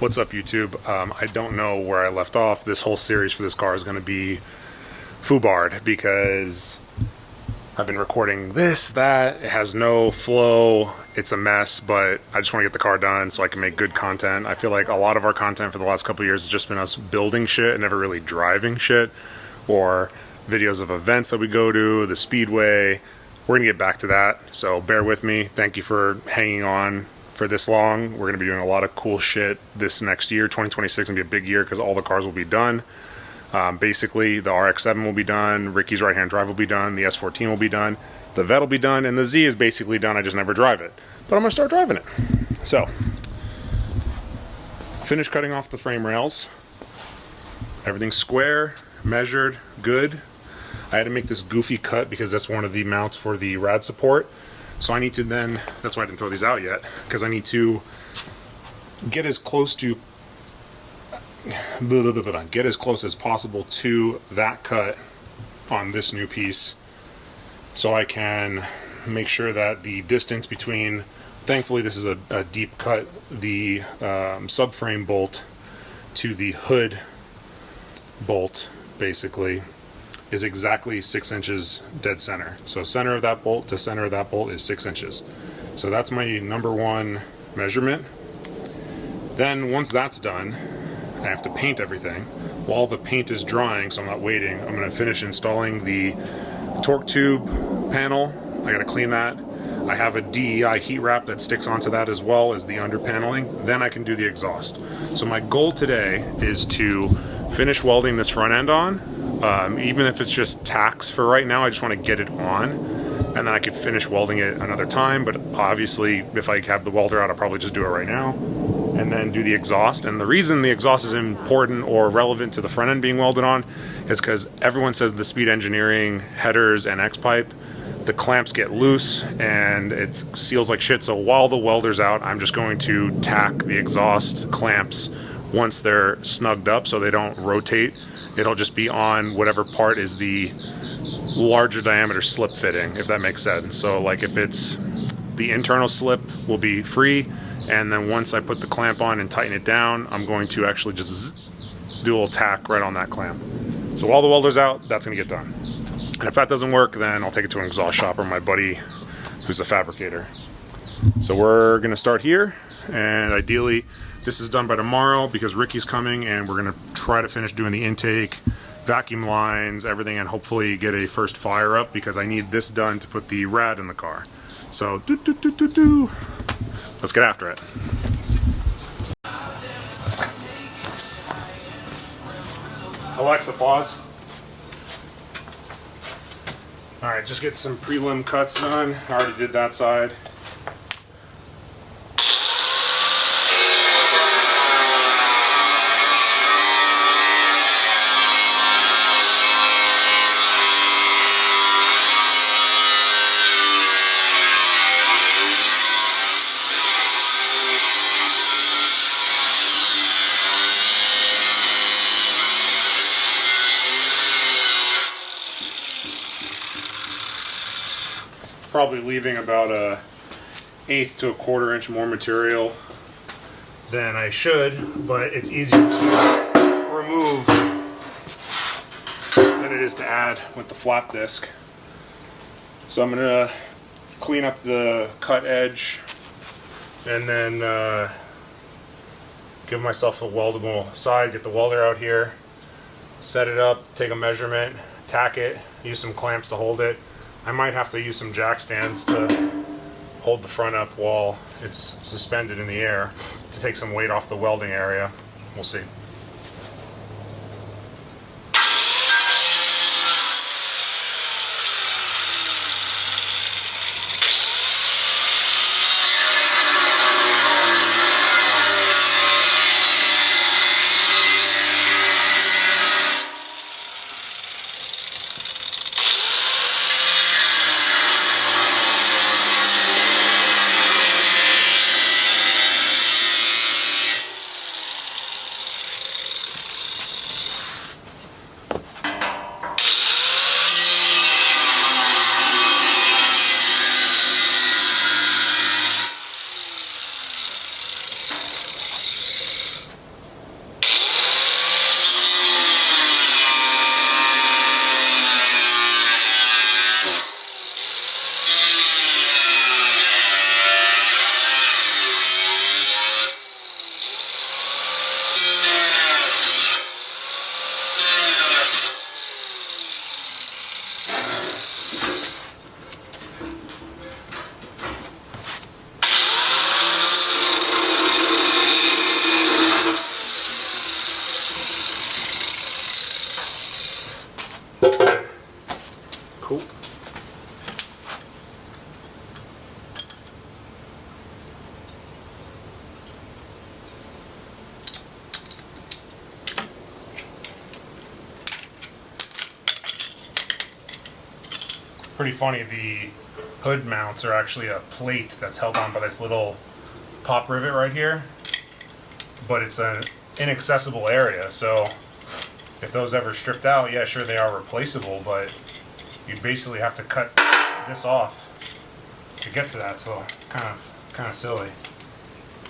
What's up, YouTube? I don't know where I left off. This whole series for this car is going to be foobarred because I've been recording this, that. It has no flow. It's a mess, but I just want to get the car done so I can make good content. I feel like a lot of our content for the last couple of years has just been us building shit and never really driving shit, or videos of events that we go to, the speedway. We're going to get back to that, so bear with me. Thank you for hanging on for this long. We're going to be doing a lot of cool shit this next year. 2026 is going to be a big year because all the cars will be done. Basically, the RX-7 will be done, Ricky's right-hand drive will be done, the S14 will be done, the Vette will be done, and the Z is basically done. I just never drive it. But I'm going to start driving it. So, finish cutting off the frame rails. Everything's square, measured, good. I had to make this goofy cut because that's one of the mounts for the rad support. So I need to then, that's why I didn't throw these out yet, because I need to get as close to, get as close as possible to that cut on this new piece, so I can make sure that the distance between, thankfully this is a deep cut, the subframe bolt to the hood bolt basically is exactly 6 inches dead center. So center of that bolt to center of that bolt is 6 inches. So that's my number one measurement. Then once that's done, I have to paint everything. While the paint is drying, so I'm not waiting, I'm going to finish installing the torque tube panel. I got to clean that. I have a DEI heat wrap that sticks onto that as well as the under paneling. Then I can do the exhaust. So my goal today is to finish welding this front end on. Even if it's just tacks for right now, I just want to get it on, and then I could finish welding it another time. But obviously, if I have the welder out, I'll probably just do it right now, and then do the exhaust. And the reason the exhaust is important or relevant to the front end being welded on is because everyone says the speed engineering headers and X-pipe, the clamps get loose and it seals like shit. So while the welder's out, I'm just going to tack the exhaust clamps once they're snugged up so they don't rotate. It'll just be on whatever part is the larger diameter slip fitting, if that makes sense. So like if it's the internal slip will be free, and then once I put the clamp on and tighten it down, I'm going to actually just do a little tack right on that clamp. So while the welder's out, that's gonna get done. And if that doesn't work, then I'll take it to an exhaust shop or my buddy who's a fabricator. So we're gonna start here, and ideally this is done by tomorrow because Ricky's coming, and we're gonna try to finish doing the intake, vacuum lines, everything, and hopefully get a first fire up because I need this done to put the rad in the car. So let's get after it. Alexa, pause. All right, just get some prelim cuts done. I already did that side. Probably leaving about a 1/8 to a 1/4 inch more material than I should, but it's easier to remove than it is to add with the flap disc. So I'm gonna clean up the cut edge and then give myself a weldable side, get the welder out here, set it up, take a measurement, tack it, use some clamps to hold it. I might have to use some jack stands to hold the front up while it's suspended in the air to take some weight off the welding area. We'll see. pretty funny. The hood mounts are actually a plate that's held on by this little pop rivet right here, but it's an inaccessible area, so if those ever stripped out, yeah, sure, they are replaceable, but you'd basically have to cut this off to get to that, so kind of silly.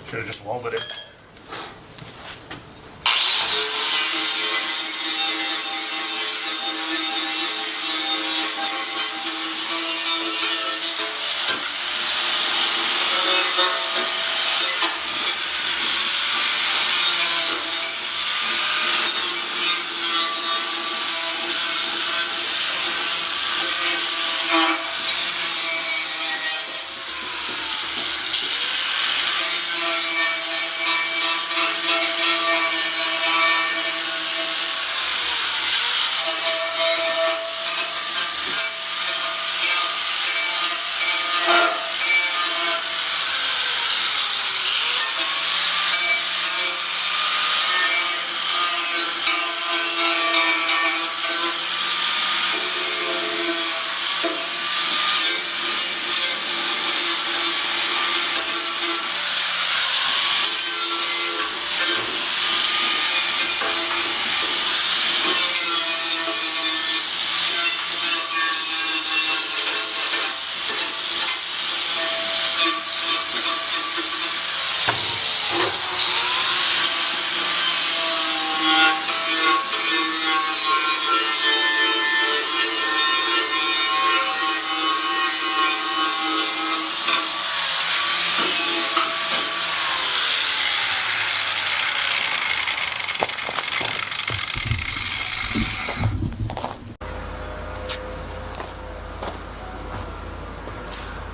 Should have just welded it.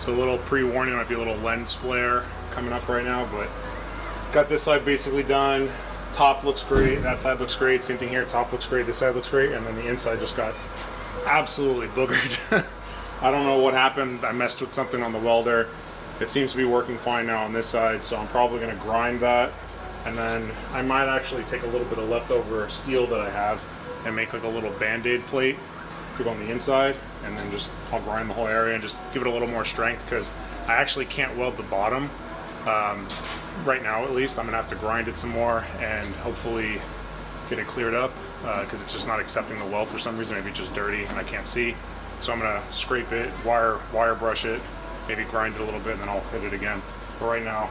So a little pre-warning, might be a little lens flare coming up right now, but got this side basically done. Top looks great, that side looks great, same thing here, top looks great, this side looks great, and then the inside just got absolutely boogered. I don't know what happened, I messed with something on the welder. It seems to be working fine now on this side, so I'm probably going to grind that, and then I might actually take a little bit of leftover steel that I have and make like a little band-aid plate to go on the inside, and then just I'll grind the whole area and just give it a little more strength, because I actually can't weld the bottom right now. At least I'm gonna have to grind it some more and hopefully get it cleared up, because it's just not accepting the weld for some reason. Maybe it's just dirty and I can't see, so I'm gonna scrape it, wire brush it, maybe grind it a little bit, and then I'll hit it again. But right now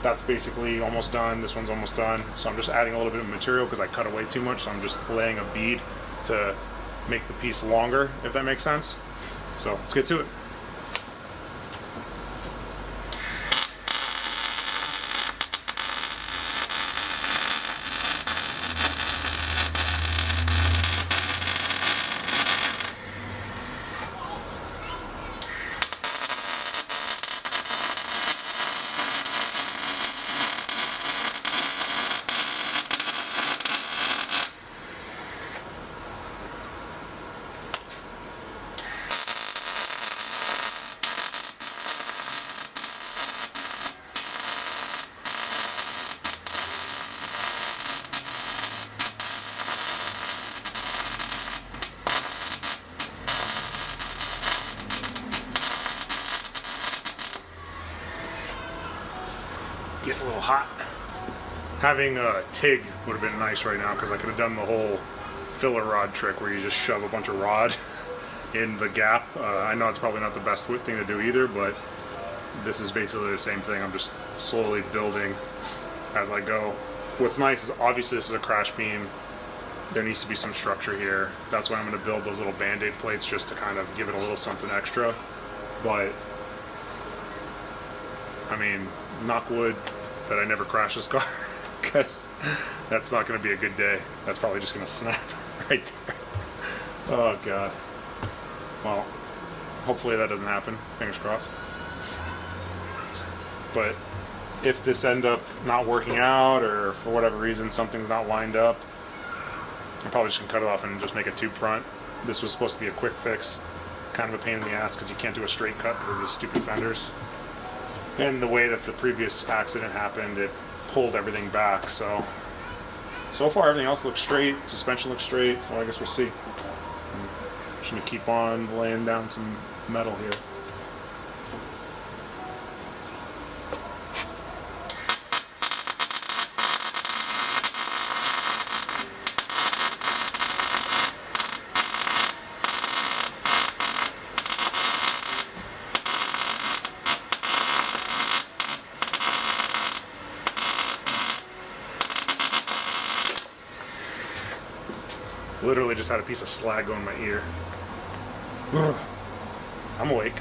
that's basically almost done. This one's almost done, so I'm just adding a little bit of material because I cut away too much, so I'm just laying a bead to make the piece longer, if that makes sense. So let's get to it. Getting a little hot. Having a TIG would have been nice right now, because I could have done the whole filler rod trick where you just shove a bunch of rod in the gap. I know it's probably not the best thing to do either, but this is basically the same thing. I'm just slowly building as I go. What's nice is obviously this is a crash beam. There needs to be some structure here. That's why I'm going to build those little band-aid plates, just to kind of give it a little something extra. But I mean, knock wood that I never crash this car, because that's not going to be a good day. That's probably just going to snap right there. Oh god. Well, hopefully that doesn't happen. Fingers crossed. But if this ends up not working out, or for whatever reason something's not lined up, I'm probably just going to cut it off and just make a tube front. This was supposed to be a quick fix. Kind of a pain in the ass because you can't do a straight cut because of these stupid fenders. And the way that the previous accident happened, it pulled everything back. So far everything else looks straight. Suspension looks straight, so I guess we'll see. Just gonna keep on laying down some metal here. Literally just had a piece of slag go in my ear. I'm awake.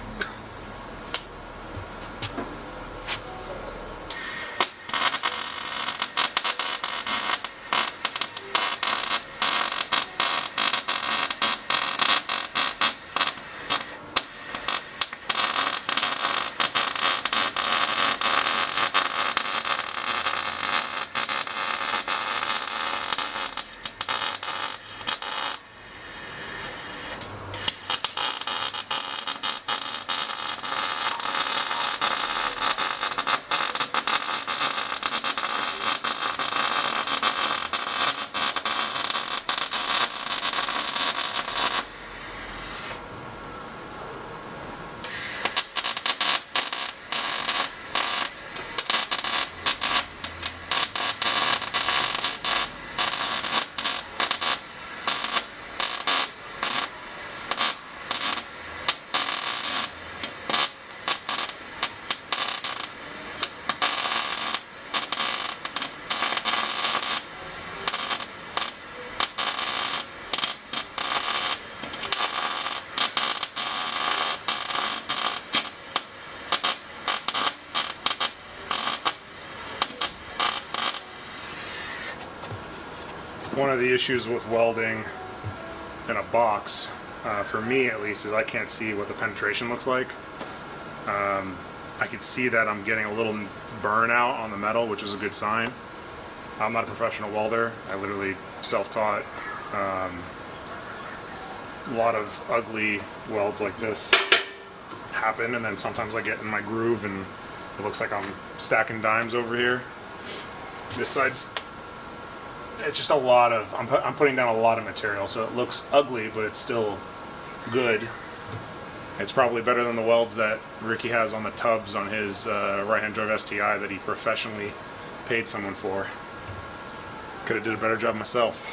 One of the issues with welding in a box, for me at least, is I can't see what the penetration looks like. I can see that I'm getting a little burnout on the metal, which is a good sign. I'm not a professional welder. I literally self-taught. A lot of ugly welds like this happen, and then sometimes I get in my groove and it looks like I'm stacking dimes over here. This side's, it's just a lot of, I'm putting down a lot of material, so it looks ugly, but it's still good. It's probably better than the welds that Ricky has on the tubs on his right-hand drive STI that he professionally paid someone for. Could have did a better job myself.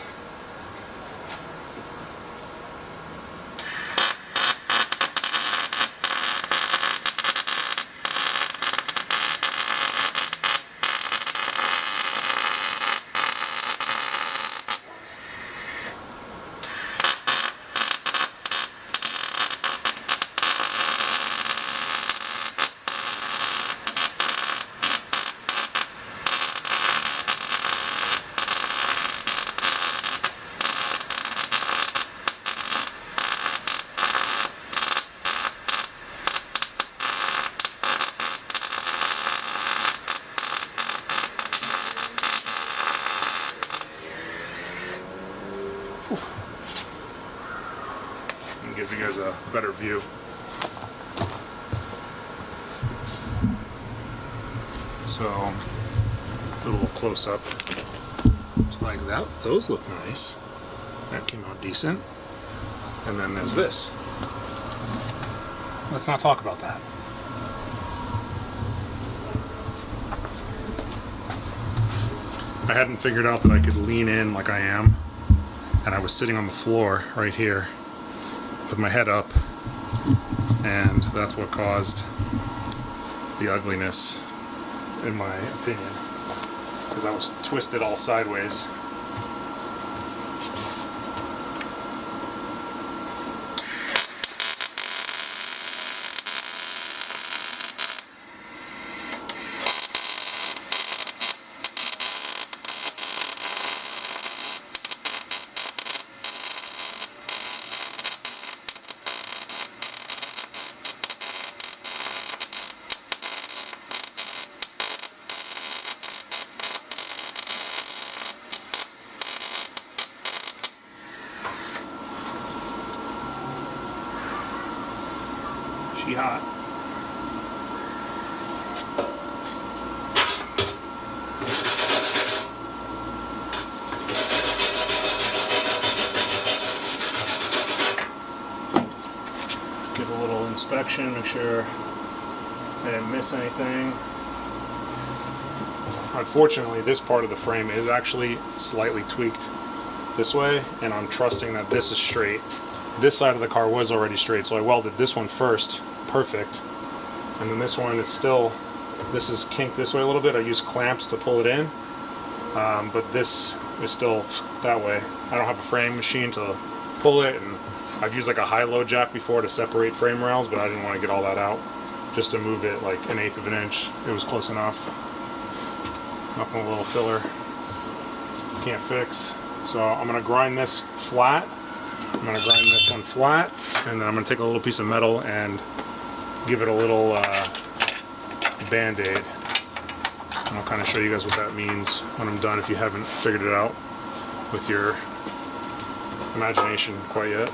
And give you guys a better view. So, do a little close up. Just like that. Those look nice. That came out decent. And then there's this. Let's not talk about that. I hadn't figured out that I could lean in like I am, and I was sitting on the floor right here with my head up, and that's what caused the ugliness, in my opinion, because I was twisted all sideways. She hot. inspection, make sure I didn't miss anything. Unfortunately, this part of the frame is actually slightly tweaked this way, and I'm trusting that this is straight. This side of the car was already straight, so I welded this one first, perfect. And then this one is still, this is kinked this way a little bit. I use clamps to pull it in, but this is still that way. I don't have a frame machine to pull it, and I've used like a high-low jack before to separate frame rails, but I didn't want to get all that out. Just to move it like 1/8 of an inch, it was close enough. Nothing a little filler can't fix. So I'm going to grind this flat. I'm going to grind this one flat, and then I'm going to take a little piece of metal and give it a little band-aid. And I'll kind of show you guys what that means when I'm done, if you haven't figured it out with your imagination quite yet.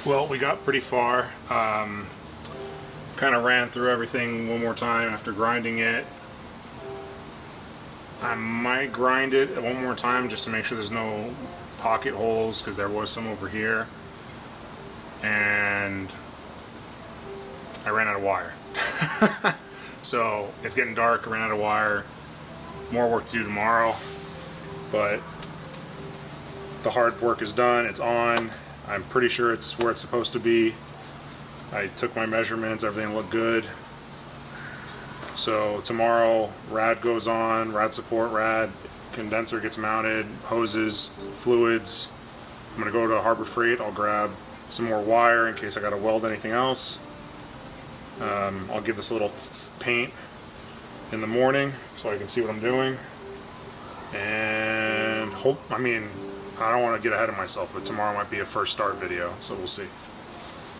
Well, we got pretty far. Kind of ran through everything one more time after grinding it. I might grind it one more time just to make sure there's no pocket holes, because there was some over here. And I ran out of wire. So it's getting dark, I ran out of wire. More work to do tomorrow. But the hard work is done, it's on. I'm pretty sure it's where it's supposed to be. I took my measurements, everything looked good. So tomorrow, rad goes on, rad support, rad, condenser gets mounted, hoses, fluids. I'm gonna go to Harbor Freight, I'll grab some more wire in case I gotta weld anything else. I'll give this a little paint in the morning so I can see what I'm doing. And I don't want to get ahead of myself, but tomorrow might be a first start video, so we'll see.